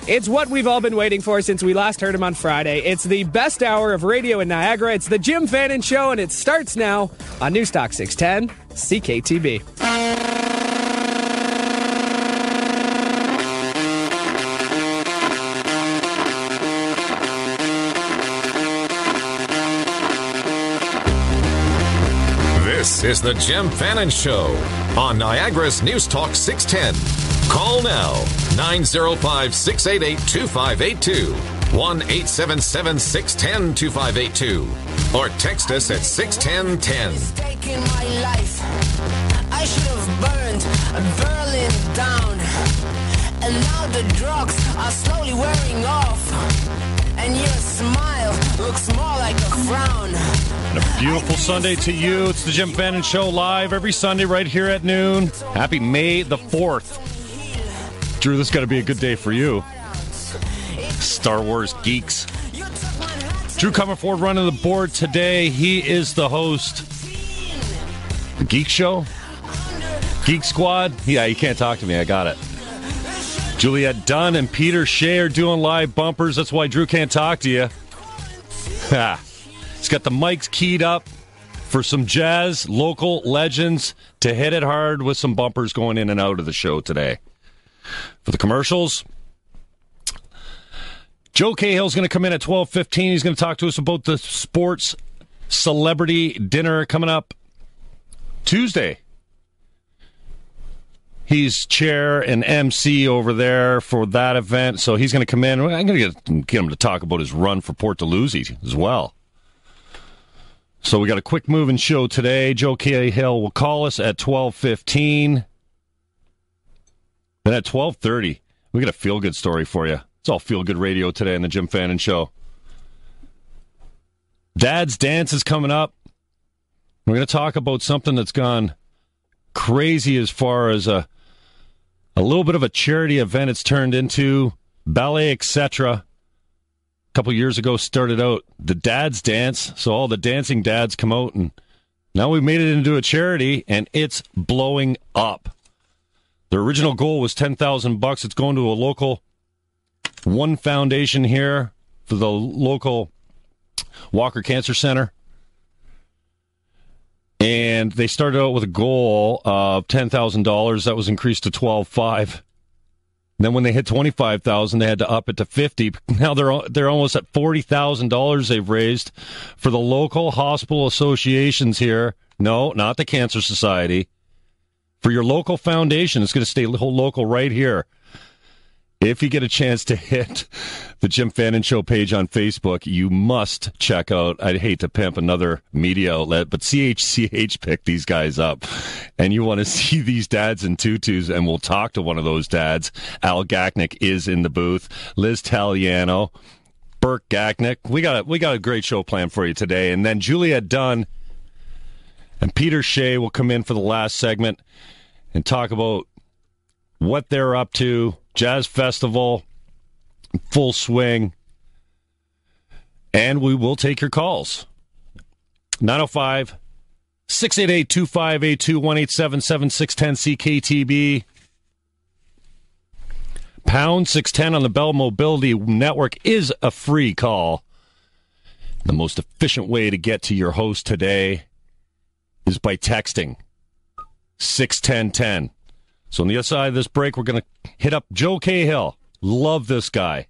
It's what we've all been waiting for since we last heard him on Friday. It's the best hour of radio in Niagara. It's the Jim Fannon Show, and it starts now on Newstalk 610 CKTB. This is the Jim Fannon Show on Niagara's Newstalk 610. Call now, 905-688-2582, 1-877-610-2582, or text us at 61010. I should have burned Berlin down, and now the drugs are slowly wearing off, and your smile looks more like a frown. And a beautiful Sunday to you. It's the Jim Fannon Show live every Sunday right here at noon. Happy May the 4th. Drew, this is going to be a good day for you. Star Wars geeks. Drew Commerford running the board today. He is the host. The Geek Show? Geek Squad? Yeah, you can't talk to me. I got it. Juliette Dunn and Peter Shea are doing live bumpers. That's why Drew can't talk to you. Ha. He's got the mics keyed up for some jazz, local legends to hit it hard with some bumpers going in and out of the show today. For the commercials, Joe Cahill's going to come in at 12:15. He's going to talk to us about the sports celebrity dinner coming up Tuesday. He's chair and MC over there for that event, so he's going to come in. I'm going to get him to talk about his run for Port Dalhousie as well. So we got a quick moving show today. Joe Cahill will call us at 12:15. Then at 12:30, we got a feel-good story for you. It's all feel-good radio today on the Jim Fannon Show. Dad's Dance is coming up. We're going to talk about something that's gone crazy as far as a little bit of a charity event it's turned into. Ballet, etc. A couple years ago started out the Dad's Dance, so all the dancing dads come out, and now we've made it into a charity, and it's blowing up. The original goal was $10,000. It's going to a local one foundation here for the local Walker Cancer Center. And they started out with a goal of $10,000. That was increased to $12,500. Then when they hit $25,000, they had to up it to $50,000. Now they're almost at $40,000 they've raised for the local hospital associations here. No, not the Cancer Society. For your local foundation, it's going to stay local right here. If you get a chance to hit the Jim Fannon Show page on Facebook, you must check out, I'd hate to pimp another media outlet, but CHCH picked these guys up. And you want to see these dads in tutus, and we'll talk to one of those dads. Al Gachnick is in the booth. Liz Taliano, Burke Gachnick. We got a great show planned for you today. And then Juliette Dunn and Peter Shea will come in for the last segment and talk about what they're up to. Jazz Festival, full swing. And we will take your calls. 905-688-2582, 1-877-610-CKTB. Pound 610 on the Bell Mobility Network is a free call. The most efficient way to get to your host today is by texting 61010. So on the other side of this break, we're going to hit up Joe Cahill. Love this guy.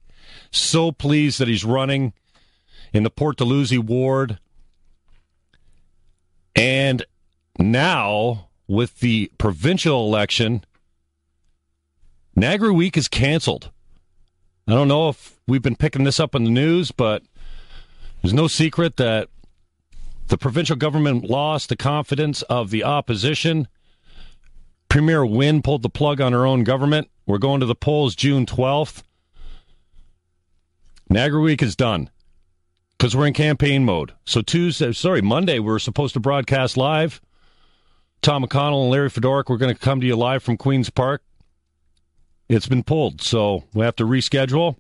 So pleased that he's running in the Port Dalhousie ward. And now, with the provincial election, Niagara Week is canceled. I don't know if we've been picking this up in the news, but there's no secret that the provincial government lost the confidence of the opposition. Premier Wynne pulled the plug on her own government. We're going to the polls June 12th. Niagara Week is done because we're in campaign mode. So Monday, we were supposed to broadcast live. Tom McConnell and Larry Fedoruk were going to come to you live from Queen's Park. It's been pulled, so we have to reschedule.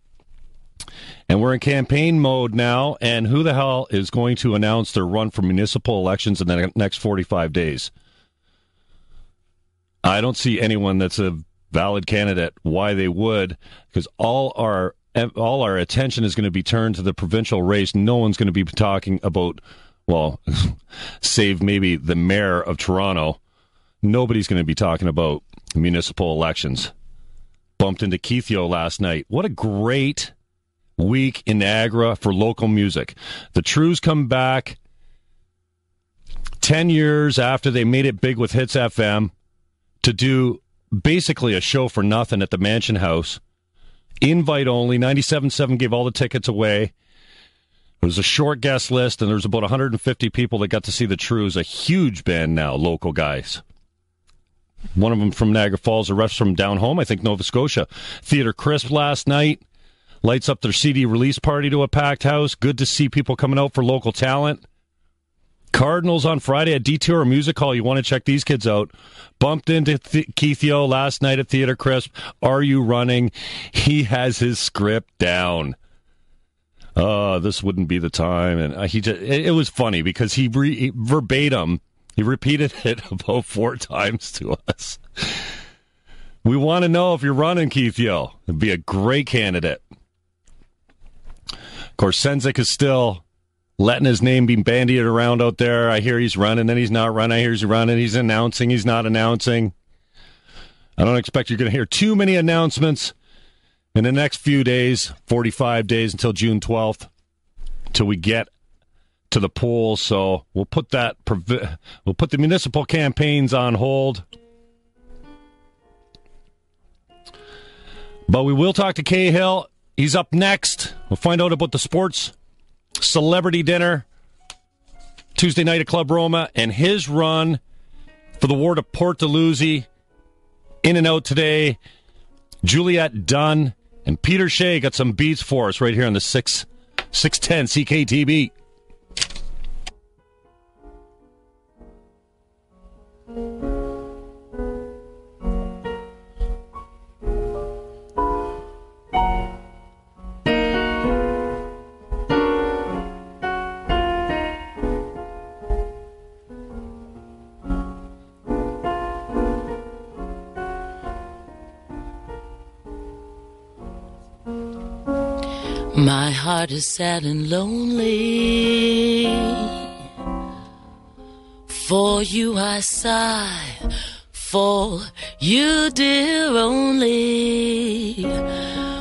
And we're in campaign mode now, and who the hell is going to announce their run for municipal elections in the next 45 days? I don't see anyone that's a valid candidate, why they would, because all our attention is going to be turned to the provincial race. No one's going to be talking about, well, save maybe the mayor of Toronto. Nobody's going to be talking about municipal elections. Bumped into Cahill last night. What a great week in Niagara for local music. The Trews come back 10 years after they made it big with Hits FM to do basically a show for nothing at the Mansion House. Invite only. 97.7 gave all the tickets away. It was a short guest list, and there was about 150 people that got to see the Trews, a huge band now, local guys. One of them from Niagara Falls, the rest from down home, I think Nova Scotia. Theatre Crisp last night. Lights up their CD release party to a packed house. Good to see people coming out for local talent. Cardinals on Friday at Detour Music Hall. You want to check these kids out. Bumped into Keithio last night at Theatre Crisp. Are You Running? He has his script down. This wouldn't be the time. And it was funny because he verbatim, he repeated it about 4 times to us. We want to know if you're running, Keithio. It'd be a great candidate. Of course, Senzik is still letting his name be bandied around out there. I hear he's running, then he's not running. I hear he's running, he's announcing, he's not announcing. I don't expect you're going to hear too many announcements in the next few days, 45 days until June 12th, till we get to the polls. So we'll put the municipal campaigns on hold. But we will talk to Cahill. He's up next. We'll find out about the sports celebrity dinner Tuesday night at Club Roma and his run for the ward of Port Dalhousie. In and out today, Juliette Dunn and Peter Shea got some beats for us right here on the 610 CKTB. My heart is sad and lonely. For you I sigh, for you dear only.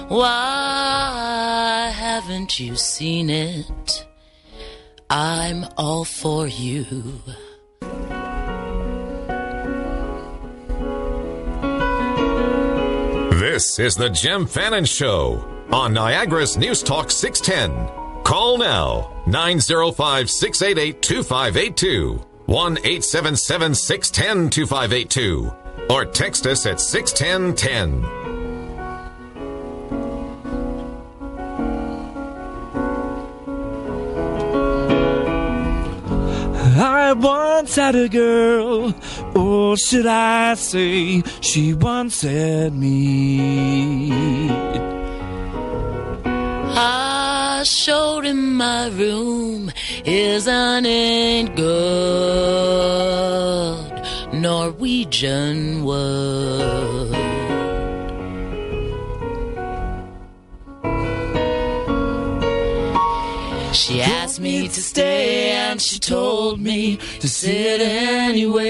Why haven't you seen it? I'm all for you. This is the Jim Fannon Show on Niagara's News Talk 610. Call now, 905-688-2582, 1-877-610-2582, or text us at 61010. I once had a girl, or should I say, she once had me. I showed him my room isn't it good Norwegian wood. She asked me to stay and she told me to sit anywhere.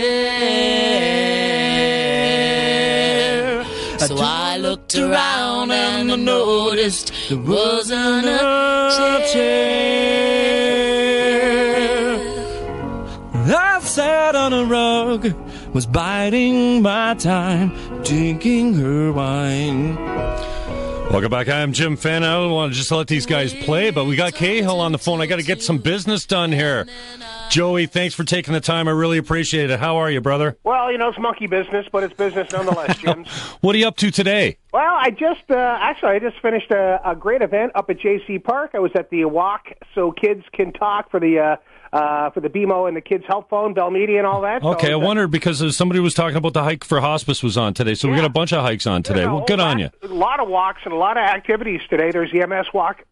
So I looked around and I noticed there wasn't a chair. I sat on a rug, was biding my time, drinking her wine. Welcome back. I'm Jim Fannon. I don't want to just let these guys play, but we got Cahill on the phone. I got to get some business done here. Joey, thanks for taking the time. I really appreciate it. How are you, brother? Well, you know, it's monkey business, but it's business nonetheless, Jim. What are you up to today? Well, I just finished a great event up at JC Park. I was at the Walk So Kids Can Talk for the BMO and the Kids Help Phone, Bell Media and all that. Okay, so I wondered because somebody was talking about the hike for hospice was on today, so we got a bunch of hikes on today. Well, good on you. A lot of walks and a lot of activities today. There's the MS Walk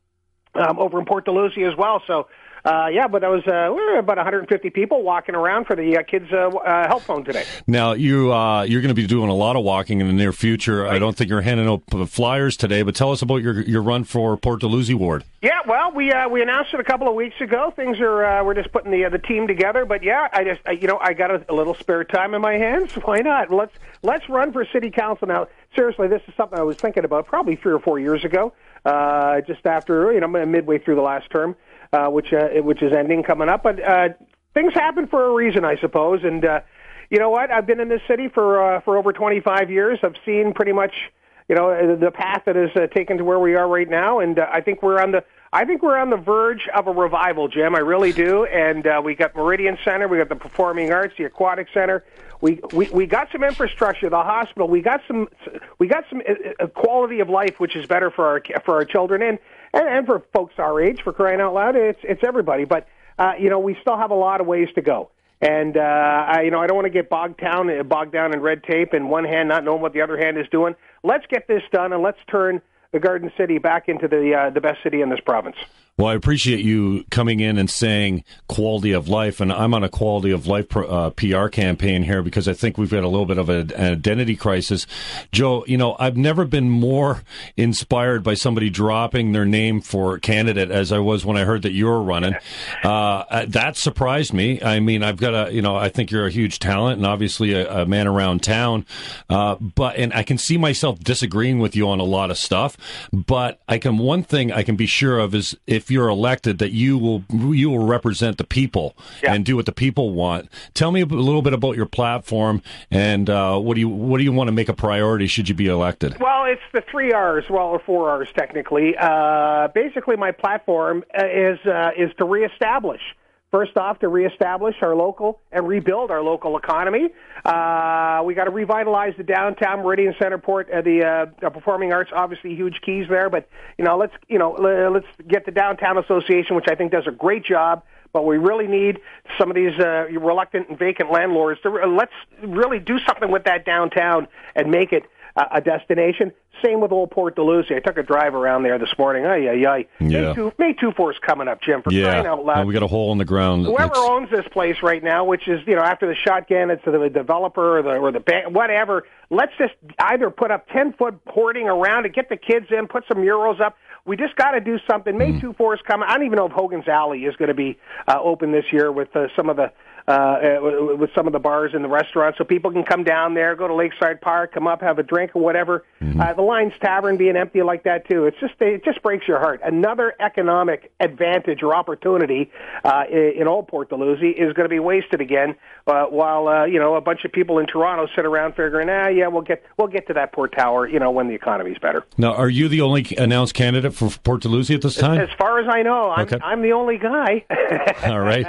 over in Port Dalhousie as well, so but that was we were about 150 people walking around for the kids' help phone today. Now, you're going to be doing a lot of walking in the near future. Right. I don't think you're handing out flyers today, but tell us about your run for Port Dalhousie ward. Yeah, well, we announced it a couple of weeks ago. Things are we're just putting the team together. But yeah, I got a little spare time in my hands. Why not? Let's run for city council now. Seriously, this is something I was thinking about probably 3 or 4 years ago, just after midway through the last term, which is ending coming up. But things happen for a reason, I suppose. And you know what? I've been in this city for over 25 years. I've seen pretty much the path that has taken to where we are right now, and I think we're on the verge of a revival, Jim. I really do. And we got Meridian Center, we got the Performing Arts, the Aquatic Center. We got some infrastructure, the hospital. We got some quality of life, which is better for our children and for folks our age. For crying out loud, it's everybody. But we still have a lot of ways to go. And I don't want to get bogged down in red tape and one hand not knowing what the other hand is doing. Let's get this done, and let's turn the Garden City back into the best city in this province. Well, I appreciate you coming in and saying quality of life, and I'm on a quality of life PR campaign here because I think we've got a little bit of an identity crisis. Joe, I've never been more inspired by somebody dropping their name for candidate as I was when I heard that you were running. That surprised me. I mean, I've got I think you're a huge talent and obviously a man around town, and I can see myself disagreeing with you on a lot of stuff, but one thing I can be sure of is if you're elected, that you will represent the people and do what the people want. Tell me a little bit about your platform and what do you want to make a priority should you be elected? Well, it's the 3 R's, or 4 R's technically. Basically, my platform is to reestablish. First off, to reestablish our local and rebuild our local economy. We got to revitalize the downtown Meridian Center Port, the Performing Arts, obviously huge keys there. But let's get the Downtown Association, which I think does a great job. But we really need some of these reluctant and vacant landlords to let's really do something with that downtown and make it a destination. Same with Old Port Dalhousie. I took a drive around there this morning. Yeah. May 2-4 is coming up, Jim. For crying out loud. And we got a hole in the ground. Whoever owns this place right now, which is after the shotgun, it's the developer or the bank, whatever. Let's just either put up 10-foot hoarding around it, get the kids in, put some murals up. We just got to do something. May 2-4 is coming. I don't even know if Hogan's Alley is going to be open this year with some of the bars and the restaurants, so people can come down there, go to Lakeside Park, come up, have a drink or whatever. The Lions Tavern being empty like that too. It just breaks your heart. Another economic advantage or opportunity in Old Port Dalhousie is going to be wasted again. While a bunch of people in Toronto sit around figuring, we'll get to that Port Tower, when the economy's better. Now, are you the only announced candidate for Port Dalhousie at this time? As far as I know, I'm the only guy. All right.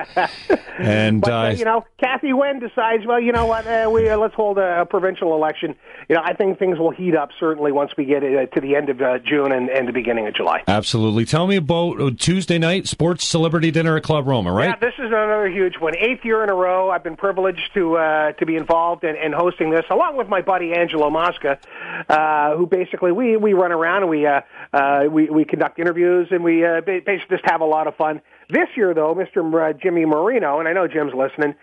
And but, Kathy Wen decides, let's hold a provincial election. I think things will heat up certainly once we get to the end of June and the beginning of July. Absolutely. Tell me about Tuesday night sports celebrity dinner at Club Roma, right? Yeah, this is another huge one. 8th year in a row. I've been privileged to be involved in hosting this, along with my buddy Angelo Mosca, who basically we run around and we conduct interviews and we basically just have a lot of fun. This year, though, Mr. Jimmy Marino, and I know Jim's listening,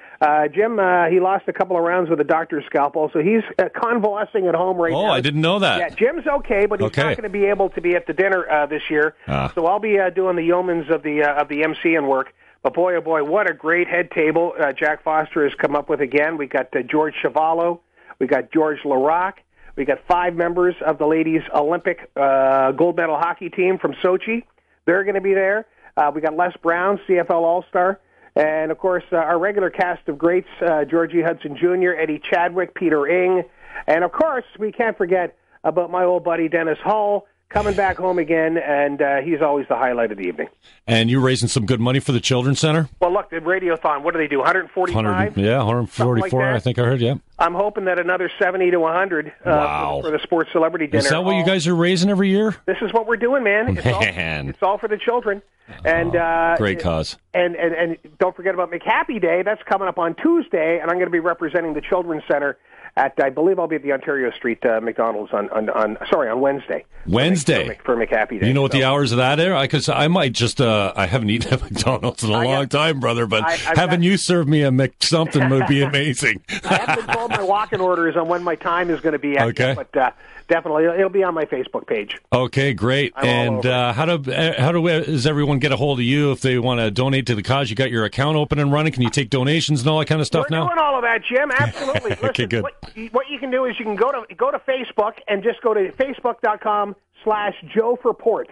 Jim, he lost a couple of rounds with a doctor's scalpel, so he's convalescing at home right now. Oh, I didn't know that. Yeah, Jim's okay, but he's not going to be able to be at the dinner this year. So I'll be doing the yeomans of the MCing work. But boy, oh boy, what a great head table Jack Foster has come up with again. We got George Chavallo, we got George Larac, we got 5 members of the ladies' Olympic gold medal hockey team from Sochi. They're going to be there. We got Les Brown, CFL All-Star, and, of course, our regular cast of greats, Georgie Hudson Jr., Eddie Chadwick, Peter Ing, and, of course, we can't forget about my old buddy Dennis Hull coming back home again, and he's always the highlight of the evening. And you're raising some good money for the Children's Center? Well, look, the Radiothon, what do they do, 145? Yeah, 144, like I think I heard, yeah. I'm hoping that another 70 to 100 for the Sports Celebrity Dinner. Is that what you guys are raising every year? This is what we're doing, man. It's all for the children. And great cause. And don't forget about McHappy Day. That's coming up on Tuesday, and I'm going to be representing the Children's Center I believe I'll be at the Ontario Street McDonald's on Wednesday. Wednesday for McHappy Day. You know what the hours of that are? Because I might just I haven't eaten at McDonald's in a long time, brother. But having you serve me a McSomething would be amazing. I haven't been told my walk-in orders on when my time is going to be at okay. yet, but definitely it'll be on my Facebook page. Okay, great. And how does everyone get a hold of you if they want to donate to the cause? You got your account open and running. Can you take donations and all that kind of stuff We're now? We're doing all of that, Jim. Absolutely. Listen, okay, good. What you can do is you can go to Facebook and just go to facebook.com/JoeForPort.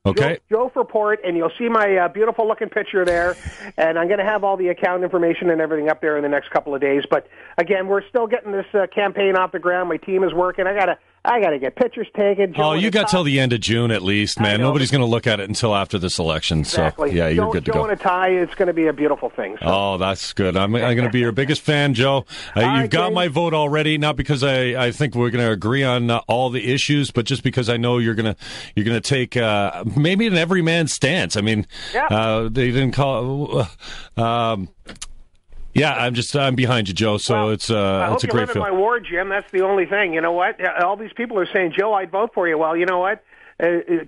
Okay. Joe for Port, and you'll see my beautiful-looking picture there. And I'm going to have all the account information and everything up there in the next couple of days. But, again, we're still getting this campaign off the ground. My team is working. I gotta get pictures taken. Joe, you got till the end of June at least, man. Nobody's going to look at it until after this election. Exactly. So, yeah, you're good to go. Joe in a tie, it's going to be a beautiful thing. So. Oh, that's good. I'm going to be your biggest fan, Joe. You've got my vote already, not because I think we're going to agree on all the issues, but just because I know you're going to take maybe an everyman stance. I mean, they didn't call. I'm behind you, Joe. So it's I hope a great you live in my ward, Jim. That's the only thing. You know what? All these people are saying, Joe, I'd vote for you. Well, you know what?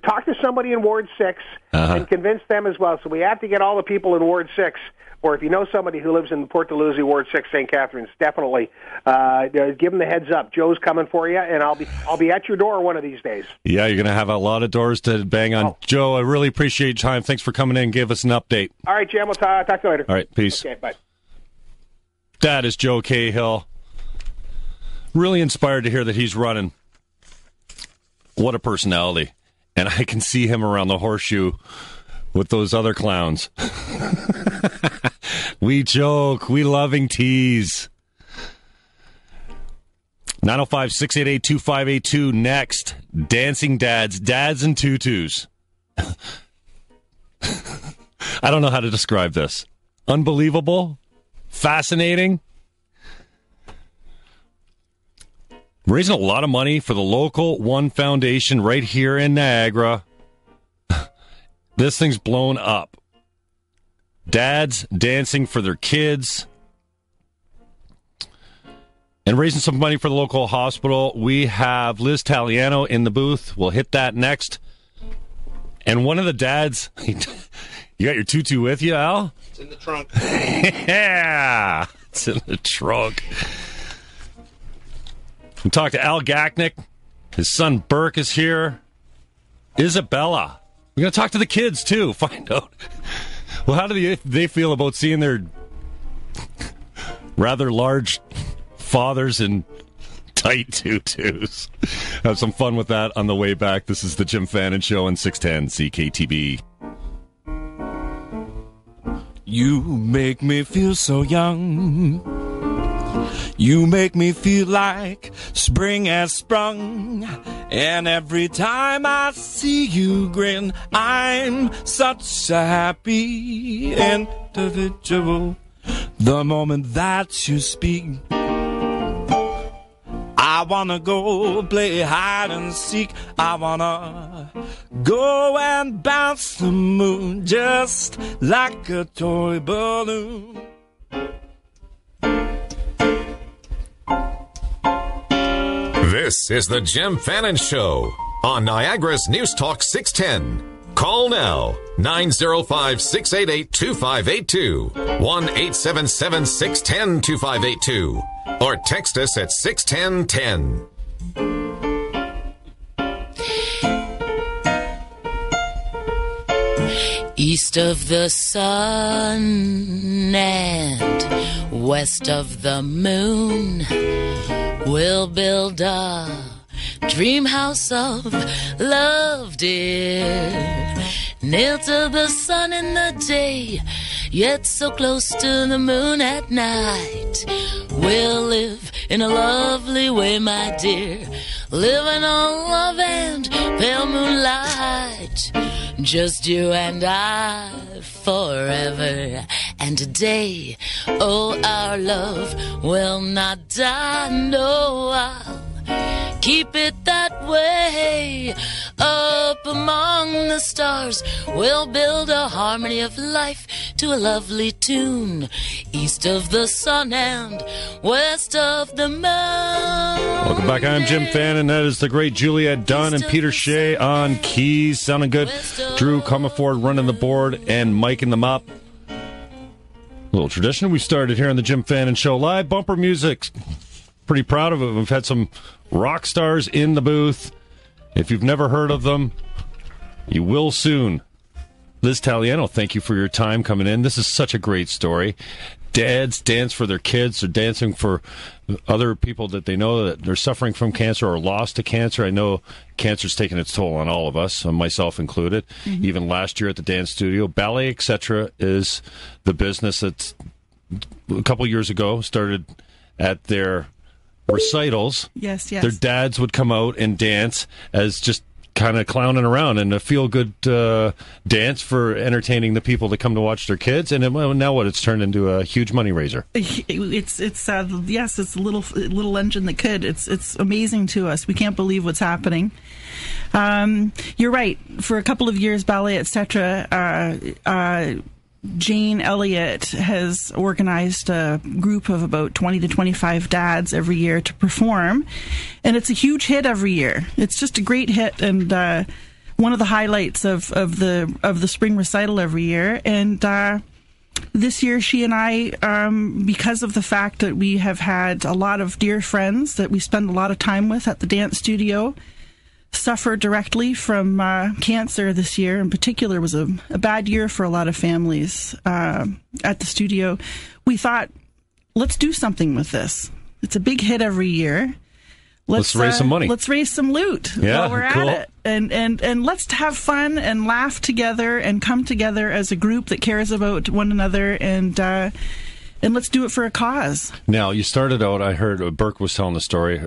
Talk to somebody in Ward 6 and convince them as well. So we have to get all the people in Ward 6. Or if you know somebody who lives in Port Dalhousie, Ward 6, St. Catharines, definitely give them the heads up. Joe's coming for you, and I'll be at your door one of these days. Yeah, you're going to have a lot of doors to bang on. Joe, I really appreciate your time. Thanks for coming in and give us an update. All right, Jim. We'll talk to you later. All right, peace. Okay, bye. That is Joe Cahill. Really inspired to hear that he's running. What a personality. And I can see him around the horseshoe with those other clowns. We joke. We loving tease. 905-688-2582. Next, Dancing Dads. Dads in tutus. I don't know how to describe this. Unbelievable. Fascinating. Raising a lot of money for the local One Foundation right here in Niagara. This thing's blown up. Dads dancing for their kids. And raising some money for the local hospital. We have Liz Taliano in the booth. We'll hit that next. And one of the dads... You got your tutu with you, Al? It's in the trunk. Yeah, it's in the trunk. We talked to Al Gachnick. His son Burke is here. Isabella. We're going to talk to the kids, too. Find out. Well, how do they feel about seeing their rather large fathers in tight tutus? Have some fun with that on the way back. This is the Jim Fannon Show on 610 CKTB. You make me feel so young. You make me feel like spring has sprung. And every time I see you grin, I'm such a happy individual. The moment that you speak, I wanna go play hide and seek. I wanna go and bounce the moon just like a toy balloon. This is the Jim Fannon Show on Niagara's News Talk 610. Call now, 905-688-2582, 1-877-610-2582, or text us at 61010. East of the sun and west of the moon, we'll build a dream house of love, dear. Near to the sun in the day, yet so close to the moon at night. We'll live in a lovely way, my dear, living on love and pale moonlight. Just you and I forever and a day. Oh, our love will not die. No, I'll keep it that way. Up among the the stars. We'll build a harmony of life to a lovely tune. East of the sun and west of the moon. Welcome back. I'm Jim Fannon. That is the great Juliette Dunn and Peter Shea on keys. Sounding good. Drew Commerford running the board and miking them up. Little tradition we started here on the Jim Fannon Show. Live bumper music. Pretty proud of it. We've had some rock stars in the booth. If you've never heard of them, you will soon. Liz Taliano, thank you for your time coming in. This is such a great story. Dads dance for their kids. They're dancing for other people that they know that they're suffering from cancer or lost to cancer. I know cancer's taken its toll on all of us, myself included. Mm-hmm. Even last year at the dance studio, Ballet, etc., is the business that a couple years ago started at their recitals. Yes. Their dads would come out and dance as just kind of clowning around, and a feel-good dance for entertaining the people that come to watch their kids. And now what? It's turned into a huge money raiser. It's it's a little engine that could. It's amazing to us. We can't believe what's happening. You're right. For a couple of years, Ballet, etc. Jane Elliott has organized a group of about 20 to 25 dads every year to perform, and it's a huge hit every year. It's just a great hit, and one of the highlights of the spring recital every year. And this year, she and I, because of the fact that we have had a lot of dear friends that we spend a lot of time with at the dance studio suffer directly from cancer this year. In particular, was a bad year for a lot of families at the studio. We thought, let's do something with this. It's a big hit every year. Let's raise some money. Let's raise some loot while we're cool. at it. And let's have fun and laugh together and come together as a group that cares about one another, and let's do it for a cause. Now, you started out, I heard Burke was telling the story,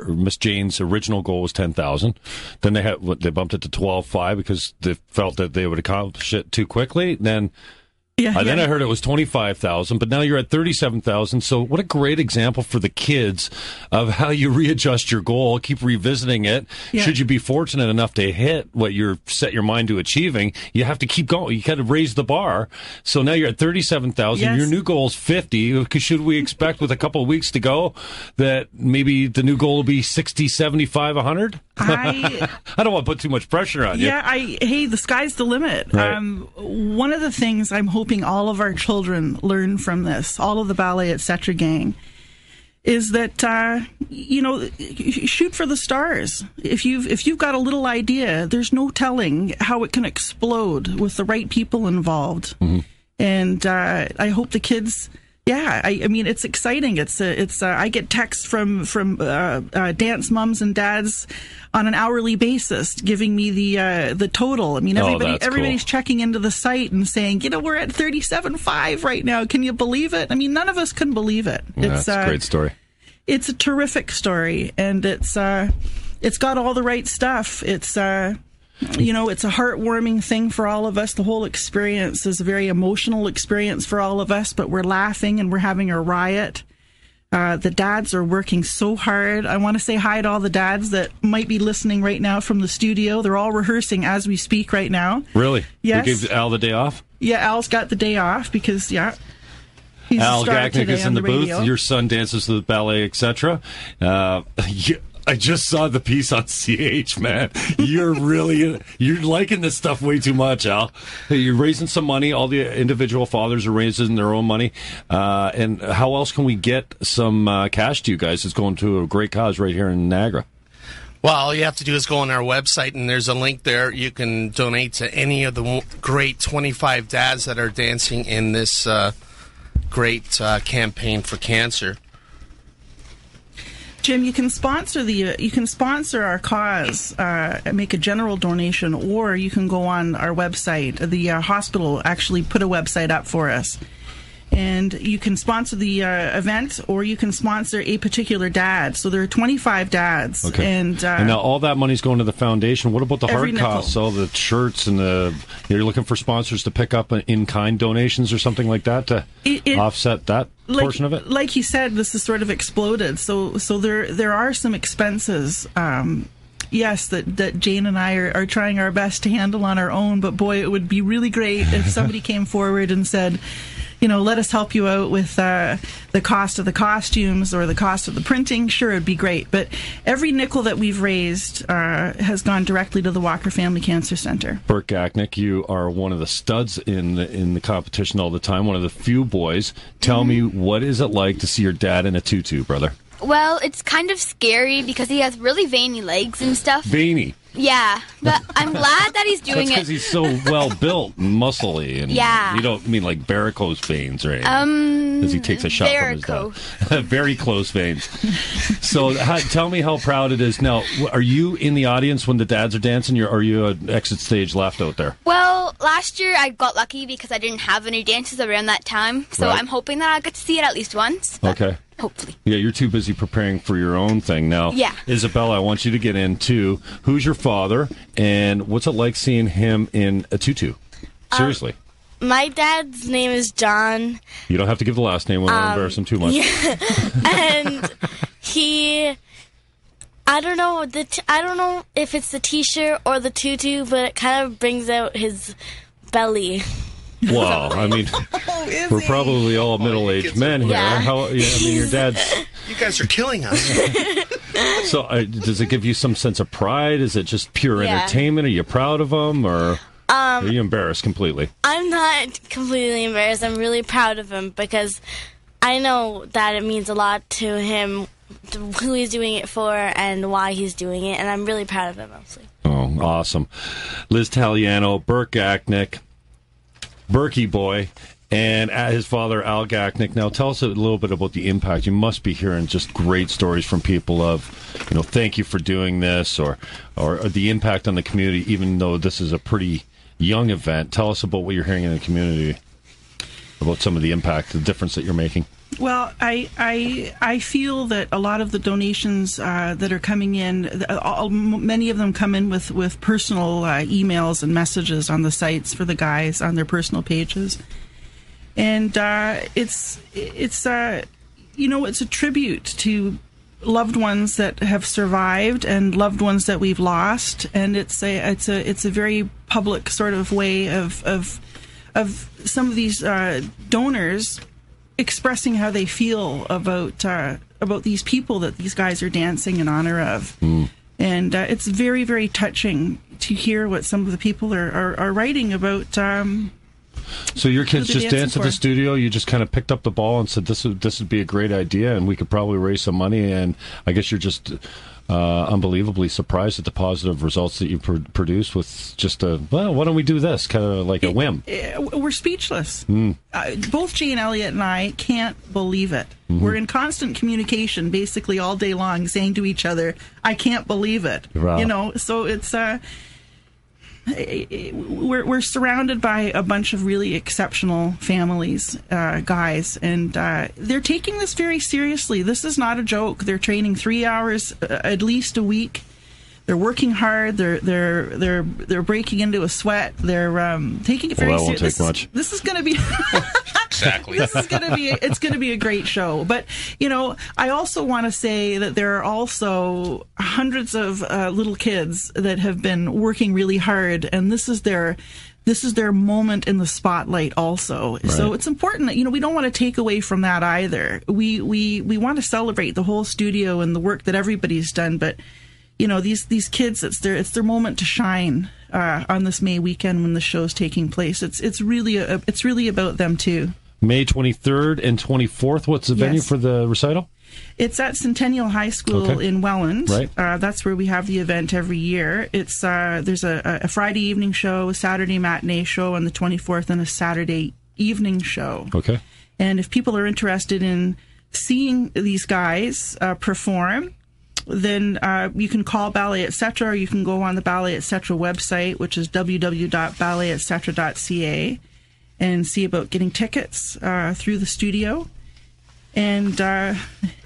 Miss Jane's original goal was $10,000. Then they bumped it to $12,500 because they felt that they would accomplish it too quickly. Then I heard it was $25,000, but now you're at $37,000. So what a great example for the kids of how you readjust your goal, keep revisiting it. Yeah. Should you be fortunate enough to hit what you're set your mind to achieving, you have to keep going. You got to raise the bar. So now you're at $37,000. Yes. Your new goal is $50,000. Should we expect with a couple of weeks to go that maybe the new goal will be $60,000, $75,000, $100,000? I don't want to put too much pressure on you. Hey, the sky's the limit. Right. One of the things I'm hoping all of our children learn from this, all of the Ballet, etc. gang, is that shoot for the stars. If you've got a little idea, there's no telling how it can explode with the right people involved. Mm-hmm. And I hope the kids. Yeah, I mean, it's exciting. I get texts from dance mums and dads on an hourly basis giving me the total. I mean, everybody's checking into the site and saying, we're at $37,500 right now. Can you believe it? I mean, none of us can believe it. It's a great story. It's a terrific story, and it's got all the right stuff. It's it's a heartwarming thing for all of us. The whole experience is a very emotional experience for all of us, but we're laughing and we're having a riot. The dads are working so hard. I want to say hi to all the dads that might be listening right now from the studio. They're all rehearsing as we speak right now. Really? Yes. We gave Al the day off? Yeah, Al's got the day off because, he's Al the star Gagnick today is in the radio. booth. Your son dances to the Ballet, etc. I just saw the piece on CH, man. You're liking this stuff way too much, Al. You're raising some money. All the individual fathers are raising their own money. And how else can we get some cash to you guys? It's going to a great cause right here in Niagara. Well, all you have to do is go on our website, and there's a link there. You can donate to any of the great 25 dads that are dancing in this great campaign for cancer. Jim, you can sponsor our cause, make a general donation, or you can go on our website. The hospital actually put a website up for us. And you can sponsor the event, or you can sponsor a particular dad. So there are 25 dads. Okay. And now all that money's going to the foundation. What about the hard costs? All the shirts and you're looking for sponsors to pick up in-kind donations or something like that to offset that portion of it? Like you said, this has sort of exploded. So there are some expenses. yes, that Jane and I are trying our best to handle on our own. But boy, it would be really great if somebody came forward and said, let us help you out with the cost of the costumes or the cost of the printing. Sure, it'd be great. But every nickel that we've raised has gone directly to the Walker Family Cancer Center. Burt Gachnick, you are one of the studs in the competition all the time, one of the few boys. Tell me, what is it like to see your dad in a tutu, brother? Well, it's kind of scary because he has really veiny legs and stuff. Veiny? Yeah, but I'm glad that he's doing That's because he's so well built and muscly. And yeah. You don't mean like varicose veins, right? Because he takes a shot from his dad. Very close veins. So tell me how proud it is. Now, are you in the audience when the dads are dancing, or are you an exit stage left out there? Well, last year I got lucky because I didn't have any dances around that time. So right. I'm hoping that I'll get to see it at least once. Okay. Hopefully. Yeah, you're too busy preparing for your own thing now. Yeah. Isabella, I want you to get into who's your father and what's it like seeing him in a tutu? Seriously. My dad's name is John. You don't have to give the last name. We won't embarrass him too much. Yeah. And I don't know if it's the t-shirt or the tutu, but it kind of brings out his belly. Wow, I mean, we're probably all middle-aged men here. Yeah. Your dad's... You guys are killing us. So, does it give you some sense of pride? Is it just pure entertainment? Are you proud of him, or are you embarrassed completely? I'm not completely embarrassed. I'm really proud of him because I know that it means a lot to him, who he's doing it for, and why he's doing it, and I'm really proud of him, mostly. Oh, awesome. Liz Taliano, Burt Gachnick, Berkey boy, and his father, Al Gachnick. Now, tell us a little bit about the impact. You must be hearing just great stories from people of, thank you for doing this, or the impact on the community, even though this is a pretty young event. Tell us about what you're hearing in the community, about some of the impact, the difference that you're making. Well, I feel that a lot of the donations that are coming in, many of them come in with personal emails and messages on the sites for the guys on their personal pages, and it's a tribute to loved ones that have survived and loved ones that we've lost, and it's a very public sort of way of some of these donors expressing how they feel about these people that these guys are dancing in honor of. And it's very, very touching to hear what some of the people are writing about. So your kids just danced at the studio? You just kind of picked up the ball and said this would be a great idea and we could probably raise some money, and I guess you're just unbelievably surprised at the positive results that you produced with just why don't we do this, kind of like a whim. We're speechless. Both Jay and Elliot and I can't believe it. We're in constant communication basically all day long, saying to each other, I can't believe it. Wow. So it's we're surrounded by a bunch of really exceptional families, guys, and they're taking this very seriously. This is not a joke. They're training 3 hours at least a week. They're working hard. They're breaking into a sweat. They're taking it very seriously. That won't take much. This is going to be exactly. This is going to be. It's going to be a great show. But I also want to say that there are also hundreds of little kids that have been working really hard, and this is their moment in the spotlight also. Right. So it's important that we don't want to take away from that either. We want to celebrate the whole studio and the work that everybody's done, but these kids, it's their moment to shine on this May weekend when the show's taking place. It's really about them too. May 23rd and 24th. What's the venue for the recital? It's at Centennial High School in Welland. Right. That's where we have the event every year. It's there's a Friday evening show, a Saturday matinee show on the 24th, and a Saturday evening show. Okay. And if people are interested in seeing these guys perform, then you can call Ballet Etc., or you can go on the Ballet Etc. website, which is www.balletetcetera.ca, and see about getting tickets through the studio. And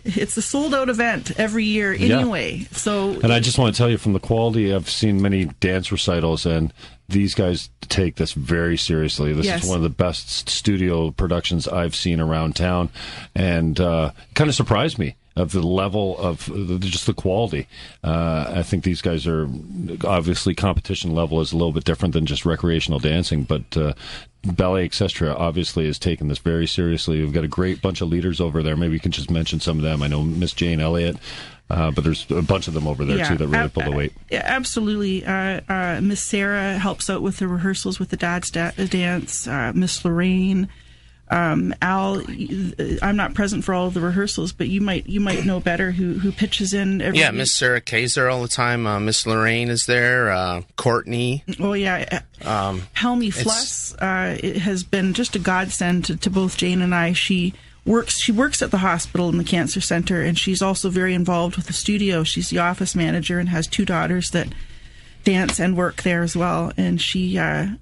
it's a sold-out event every year anyway. Yeah. So, and I just want to tell you, from the quality, I've seen many dance recitals, and these guys take this very seriously. This is one of the best studio productions I've seen around town, and kind of surprised me. of the level of just the quality. I think these guys are obviously competition level is a little bit different than just recreational dancing, but Ballet, etc. obviously is taking this very seriously. We've got a great bunch of leaders over there. Maybe you can just mention some of them. I know Miss Jane Elliott, but there's a bunch of them over there too that really pull the weight. Yeah, absolutely. Miss Sarah helps out with the rehearsals with the dad's dance. Miss Lorraine. Al, I'm not present for all of the rehearsals, but you might know better who pitches in every week. Miss Sarah Kay's there all the time. Miss Lorraine is there. Courtney. Oh yeah. Helmy Fluss it has been just a godsend to both Jane and I. She works at the hospital in the cancer center, and she's also very involved with the studio. She's the office manager and has 2 daughters that dance and work there as well, and she's our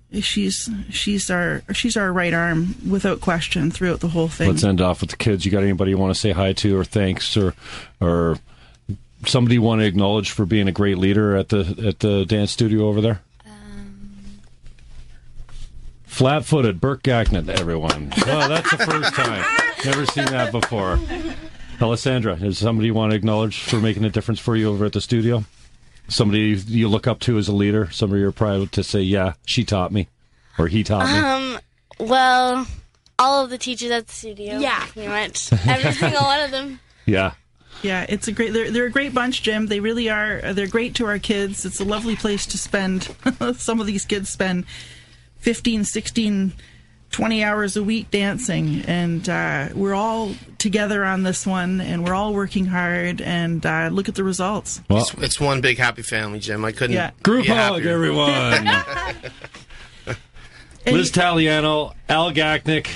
right arm without question throughout the whole thing. Let's end off with the kids. You got anybody you want to say hi to or thanks or somebody you want to acknowledge for being a great leader at the dance studio over there? Flat-footed Burke Gacknett, everyone. Oh, that's the first time. Never seen that before. Alessandra, is somebody you want to acknowledge for making a difference for you over at the studio? Somebody you look up to as a leader? Somebody you're proud to say, yeah, she taught me, or he taught me? Well, all of the teachers at the studio. Yeah. Pretty much. Every single one of them. Yeah. Yeah, it's a great. They're a great bunch, Jim. They really are. They're great to our kids. It's a lovely place to spend. Some of these kids spend 15, 16, 20 hours a week dancing, and we're all together on this one, and we're all working hard, and look at the results. Well, it's one big happy family, Jim. I couldn't. Yeah. Group hug, everyone. Liz Taliano, Al Gacknick,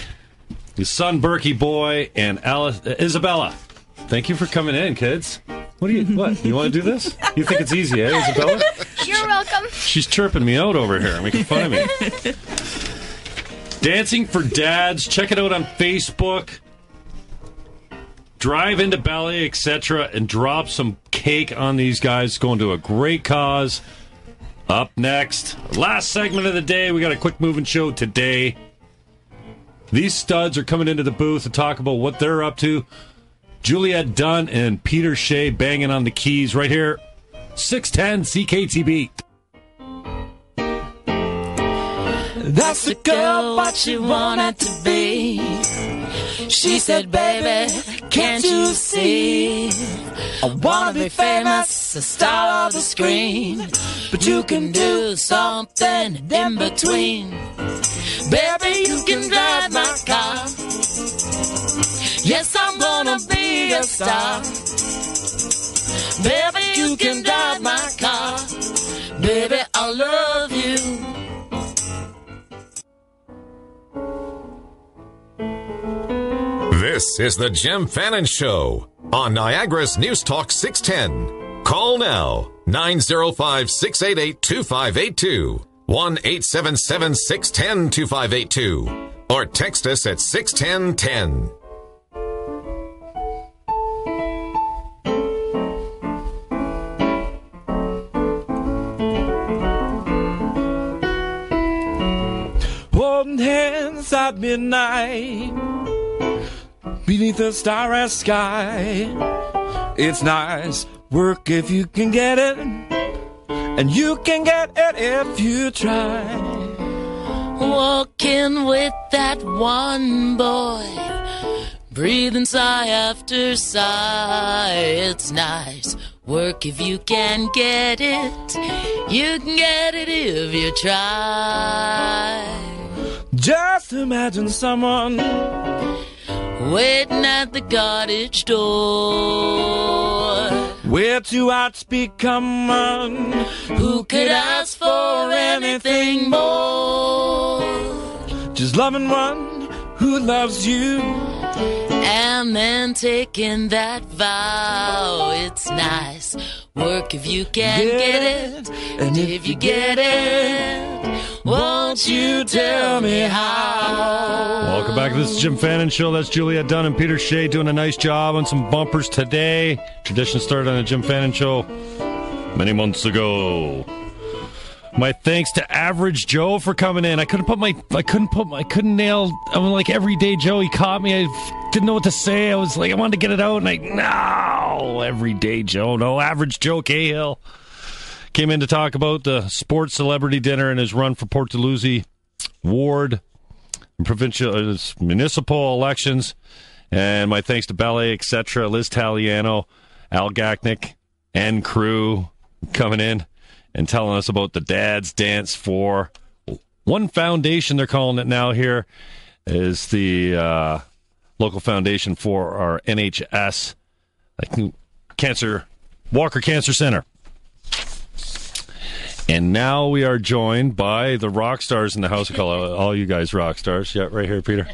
his son Berkey Boy, and Isabella. Thank you for coming in, kids. What? You want to do this? You think it's easy, eh, Isabella? You're welcome. She's chirping me out over here, making fun of me. Dancing for Dads. Check it out on Facebook. Drive into Ballet, etc., and drop some cake on these guys. Going to a great cause. Up next, last segment of the day. We got a quick moving show today. These studs are coming into the booth to talk about what they're up to. Juliette Dunn and Peter Shea banging on the keys right here. 610 CKTB. That's the girl what she wanted to be. She said, baby, can't you see? I wanna be famous, a star of the screen, but you can do something in between. Baby, you can drive my car. Yes, I'm gonna be a star. Baby, you can drive my car. Baby, I love you. This is the Jim Fannon Show on Niagara's News Talk 610. Call now, 905-688-2582, 1-877-610-2582, or text us at 61010. Holding hands at midnight beneath the starry sky. It's nice work if you can get it, and you can get it if you try. Walking with that one boy, breathing sigh after sigh. It's nice work if you can get it. You can get it if you try. Just imagine someone waiting at the cottage door, where two hearts become one. Who could ask for anything more? Just loving one who loves you, and then taking that vow. It's nice work if you can get it, and if you get it, won't you tell me how? Welcome back. This is Jim Fannon Show. That's Juliette Dunn and Peter Shea doing a nice job on some bumpers today. Tradition started on the Jim Fannon Show many months ago. My thanks to Average Joe for coming in. I couldn't nail. I'm like Everyday Joe. He caught me. I didn't know what to say. I was like, I wanted to get it out, and no, Everyday Joe, no, Average Joe Cahill came in to talk about the sports celebrity dinner and his run for Port Dalhousie ward, provincial, municipal elections. And my thanks to Ballet, etc., Liz Taliano, Al Gachnick, and crew coming in and telling us about the Dad's Dance for One Foundation, they're calling it now here, is the local foundation for our NHS Walker Cancer Center. And now we are joined by the rock stars in the house. I call all you guys rock stars. Yeah, right here, Peter.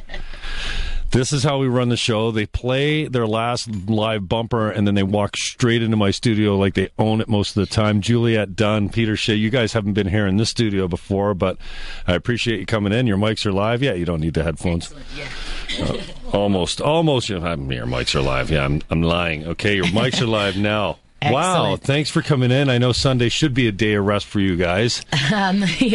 This is how we run the show. They play their last live bumper, and then they walk straight into my studio like they own it most of the time. Juliette Dunn, Peter Shea, you guys haven't been here in this studio before, but I appreciate you coming in. Your mics are live. Yeah, you don't need the headphones. Yeah. Almost. Your mics are live. Yeah, I'm lying. Okay, your mics are live now. Excellent. Wow, thanks for coming in. I know Sunday should be a day of rest for you guys. Yeah,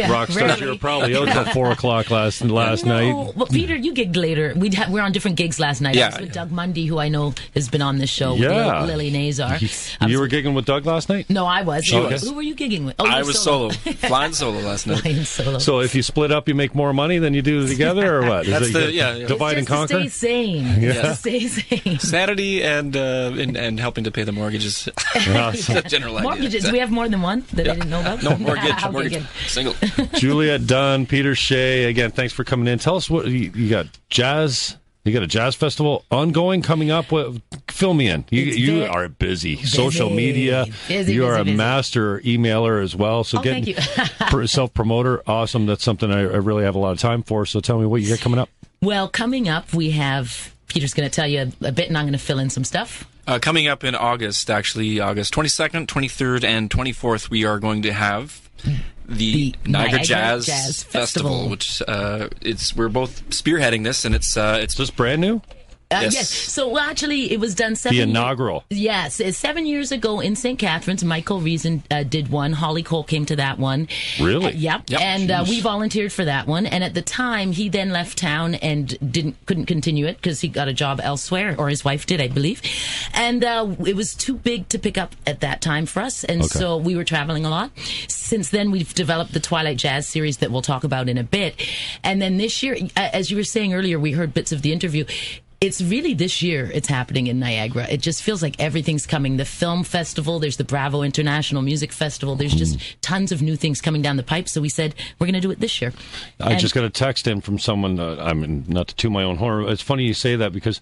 Rockstars, you were probably out till 4 o'clock last night. Well, Peter, you gigged later. We're on different gigs last night. I was with Doug Mundy, who I know has been on this show, with Lily Nazar. You were gigging with Doug last night? No, I was. Who were you gigging with? I was solo. Flying solo last night. Flying solo. So if you split up, you make more money than you do together, or what? That's divide and conquer? Stay sane. Yeah. Stay sane. Sanity and helping to pay the mortgages. General idea. Mortgages. Do we have more than one that I didn't know about? No, mortgage. Okay, mortgage. Single. Juliette Dunn, Peter Shea. Again, thanks for coming in. Tell us what you got. Jazz. You got a jazz festival ongoing coming up. Fill me in. You are busy. Social media. You are a master emailer as well. So thank you. Self-promoter. Awesome. That's something I really have a lot of time for. So tell me what you got coming up. Well, coming up, we have... Peter's going to tell you a bit, and I'm going to fill in some stuff. Coming up in August, actually, August 22nd, 23rd, and 24th, we are going to have the Niagara Jazz Festival, which we're both spearheading this, and it's just brand new. Yes. So actually, it was done 7 years. The inaugural. Yes, 7 years ago in St. Catharines. Michael Reason did one. Holly Cole came to that one. Really? Yep. And we volunteered for that one. And at the time, he then left town and couldn't continue it because he got a job elsewhere, or his wife did, I believe. And it was too big to pick up at that time for us, and so we were traveling a lot. Since then, we've developed the Twilight Jazz series that we'll talk about in a bit. And then this year, as you were saying earlier, we heard bits of the interview. It's really this year it's happening in Niagara. It just feels like everything's coming. The film festival, there's the Bravo International Music Festival. There's just tons of new things coming down the pipe. So we said, we're going to do it this year. I just got a text in from someone, I mean, not to toot my own horn. It's funny you say that because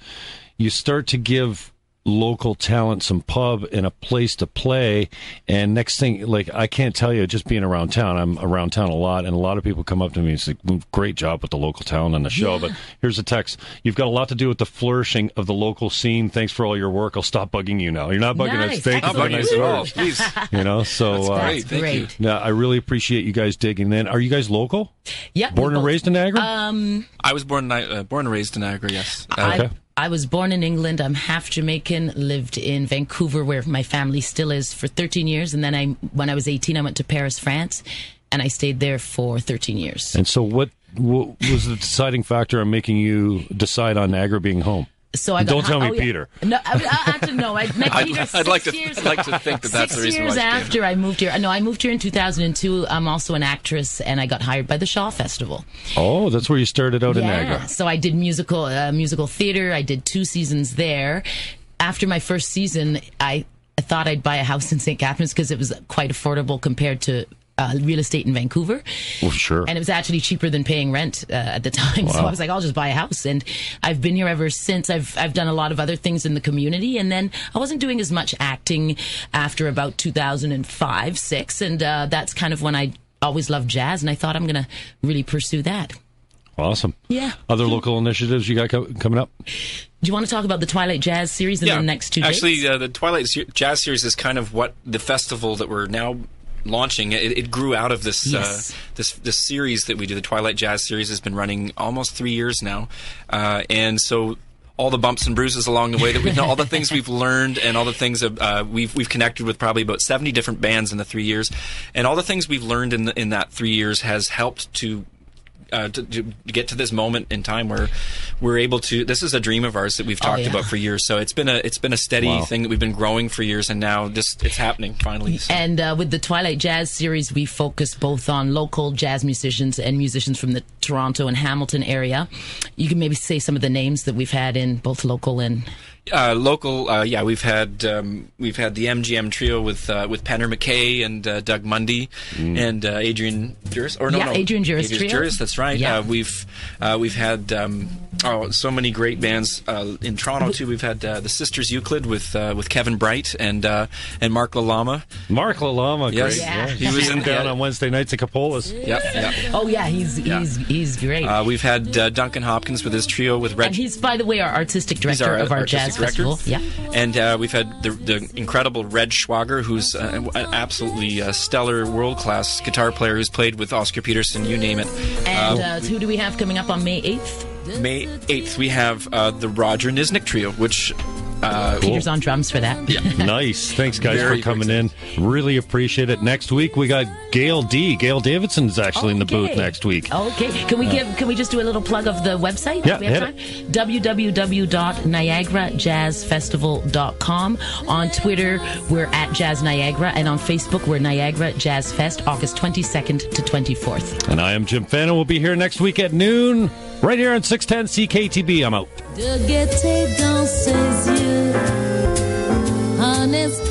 you start to give local talent some pub and a place to play, and next thing, like, I can't tell you, just being around town, I'm around town a lot, and a lot of people come up to me and say, great job with the local talent on the show, but here's a text: you've got a lot to do with the flourishing of the local scene. Thanks for all your work. I'll stop bugging you now. You're not bugging us. Thank you for the nice words. Please. You know, so that's great. Thank you. Yeah, I really appreciate you guys digging in. Are you guys local? Yeah. Born and raised in Niagara? I was born and raised in Niagara, yes. Okay. I was born in England. I'm half Jamaican, lived in Vancouver, where my family still is, for 13 years. And then when I was 18, I went to Paris, France, and I stayed there for 13 years. And so what was the deciding factor on making you decide on Niagara being home? So I got, don't tell me Peter. No, actually, no. I met Peter I'd like to think that that's the reason why. 6 years after I moved here. No, I moved here in 2002. I'm also an actress, and I got hired by the Shaw Festival. Oh, that's where you started out in Niagara. So I did musical theater. I did 2 seasons there. After my first season, I thought I'd buy a house in St. Catharines because it was quite affordable compared to real estate in Vancouver. Well, sure. And it was actually cheaper than paying rent at the time. Wow. So I was like, I'll just buy a house. And I've been here ever since. I've done a lot of other things in the community. And then I wasn't doing as much acting after about 2005, 6. And that's kind of when I always loved jazz. And I thought I'm going to really pursue that. Awesome. Yeah. Other local initiatives you got coming up? Do you want to talk about the Twilight Jazz series in the next 2 days? Actually, the Twilight Jazz series is kind of what the festival that we're now launching. It grew out of this this series that we do. The Twilight Jazz series has been running almost 3 years now, and so all the bumps and bruises along the way that we've all the things we've learned, and all the things we've connected with probably about 70 different bands in the 3 years, and all the things we've learned in that 3 years has helped to get to this moment in time where we're able to. This is a dream of ours that we've talked about for years. So it's been a steady thing that we've been growing for years, and now it's happening finally. So. And with the Twilight Jazz series, we focus both on local jazz musicians and musicians from the Toronto and Hamilton area. You can maybe say some of the names that we've had in both local and. We've had the MGM trio with Penner McKay and Doug Mundy and Adrian Juris. Adrian Juris trio. Juris, that's right. Yeah. We've had so many great bands in Toronto too. We've had the Sisters Euclid with Kevin Bright and Mark Lalama. Mark Lalama, yes. Great. Yeah. He was down on Wednesday nights at Capola's. Yeah. Oh yeah, he's great. We've had Duncan Hopkins with his trio with Reg. And he's, by the way, our artistic director of our jazz festival. Yeah. And we've had the incredible Reg Schwager, who's an absolutely stellar, world-class guitar player who's played with Oscar Peterson, you name it. And who do we have coming up on May 8th? May 8th, we have the Roger Nisnik Trio, which... Peter's on drums for that. Yeah. Nice. Thanks, guys, for coming in. Really appreciate it. Next week, we got Gail D. Gail Davidson's actually in the booth next week. Okay. Can we just do a little plug of the website? Yeah, we have time? www.niagarajazzfestival.com. On Twitter, we're at Jazz Niagara, and on Facebook, we're Niagara Jazz Fest, August 22nd to 24th. And I am Jim Fannon. We'll be here next week at noon, right here on 610 CKTB. I'm out. De gaieté danseuse, en esprit.